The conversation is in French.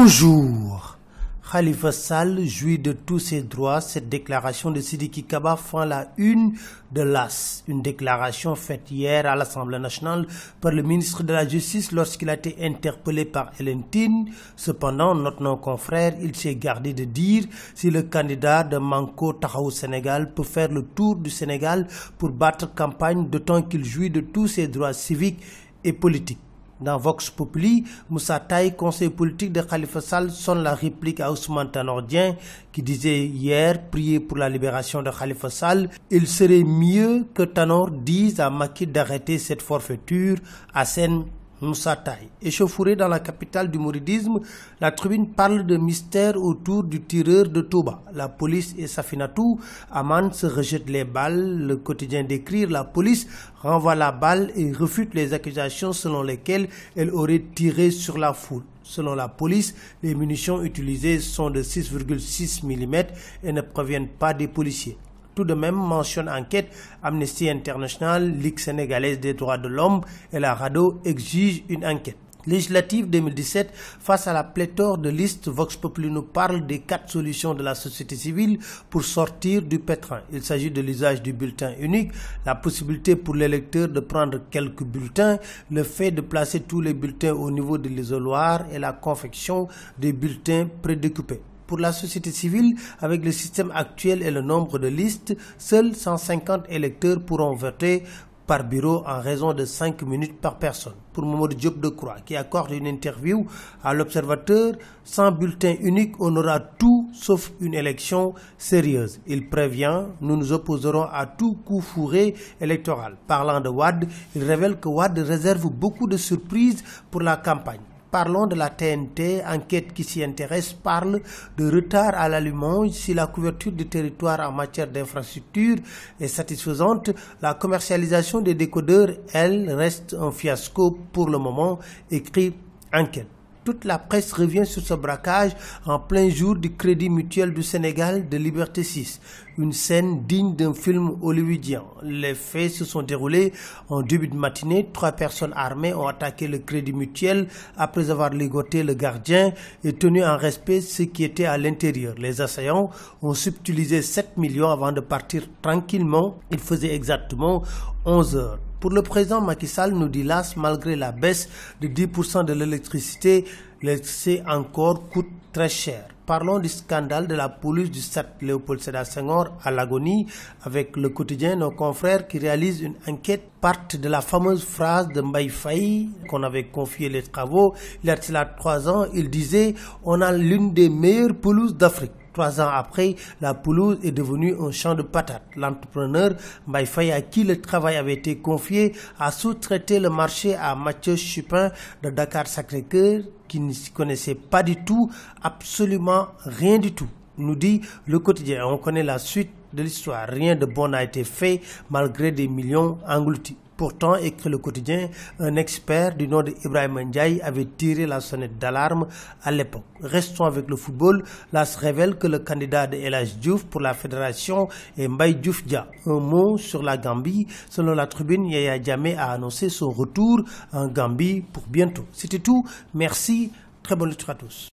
Bonjour. Khalifa Sall jouit de tous ses droits. Cette déclaration de Sidiki Kaba fend la une de l'AS. Une déclaration faite hier à l'Assemblée nationale par le ministre de la Justice lorsqu'il a été interpellé par Hélène Tine. Cependant, notre non-confrère, il s'est gardé de dire si le candidat de Manko Taxawu Sénégal peut faire le tour du Sénégal pour battre campagne, d'autant qu'il jouit de tous ses droits civiques et politiques. Dans Vox Populi, Moussa Taye, conseiller politique de Khalifa Sall, sonne la réplique à Ousmane Tanor Dieng qui disait hier prier pour la libération de Khalifa Sall. Il serait mieux que Tanor dise à Macky d'arrêter cette forfaiture. Assène Moussa Taye. Échauffouré dans la capitale du mouridisme, la tribune parle de mystère autour du tireur de Touba. La police et Safinatou Aman se rejettent les balles. Le quotidien décrit la police renvoie la balle et refute les accusations selon lesquelles elle aurait tiré sur la foule. Selon la police, les munitions utilisées sont de 6,6 mm et ne proviennent pas des policiers. Tout de même, mentionne enquête, Amnesty International, Ligue sénégalaise des droits de l'homme et la RADDHO exigent une enquête. Législative 2017, face à la pléthore de listes, Vox Populi nous parle des 4 solutions de la société civile pour sortir du pétrin. Il s'agit de l'usage du bulletin unique, la possibilité pour l'électeur de prendre quelques bulletins, le fait de placer tous les bulletins au niveau de l'isoloir et la confection des bulletins prédécoupés. Pour la société civile, avec le système actuel et le nombre de listes, seuls 150 électeurs pourront voter par bureau en raison de 5 minutes par personne. Pour Mamadou Diop Decroix, qui accorde une interview à l'Observateur, sans bulletin unique, on aura tout sauf une élection sérieuse. Il prévient, nous nous opposerons à tout coup fourré électoral. Parlant de Wade, il révèle que Wade réserve beaucoup de surprises pour la campagne. Parlons de la TNT, enquête qui s'y intéresse parle de retard à l'allumage. Si la couverture du territoire en matière d'infrastructure est satisfaisante, la commercialisation des décodeurs, elle, reste un fiasco pour le moment, écrit enquête. Toute la presse revient sur ce braquage en plein jour du Crédit Mutuel du Sénégal de Liberté 6. Une scène digne d'un film hollywoodien. Les faits se sont déroulés en début de matinée. 3 personnes armées ont attaqué le Crédit Mutuel après avoir ligoté le gardien et tenu en respect ce qui était à l'intérieur. Les assaillants ont subtilisé 7 millions avant de partir tranquillement. Il faisait exactement 11 heures. Pour le président Macky Sall, nous dit l'AS, malgré la baisse de 10% de l'électricité, l'électricité encore coûte très cher. Parlons du scandale de la police du stade Léopold Sédar Senghor à l'agonie avec le quotidien. Nos confrères qui réalisent une enquête partent de la fameuse phrase de Mbaye Faye qu'on avait confié les travaux. Il y a 3 ans, il disait « On a l'une des meilleures pelouses d'Afrique ». 3 ans après, la pelouse est devenue un champ de patates. L'entrepreneur Mbaye Faye, à qui le travail avait été confié, a sous-traité le marché à Mathieu Chupin de Dakar Sacré-Cœur, qui ne s'y connaissait pas du tout, absolument rien du tout. Nous dit le quotidien. On connaît la suite de l'histoire. Rien de bon n'a été fait malgré des millions engloutis. Pourtant, écrit le quotidien, un expert du nom d'Ibrahima Ndiaye avait tiré la sonnette d'alarme à l'époque. Restons avec le football. L'AS révèle que le candidat de El Hadji Diouf pour la fédération est Mbaye Diouf Dia. Un mot sur la Gambie. Selon la tribune, Yaya Jammeh a annoncé son retour en Gambie pour bientôt. C'était tout. Merci. Très bonne lecture à tous.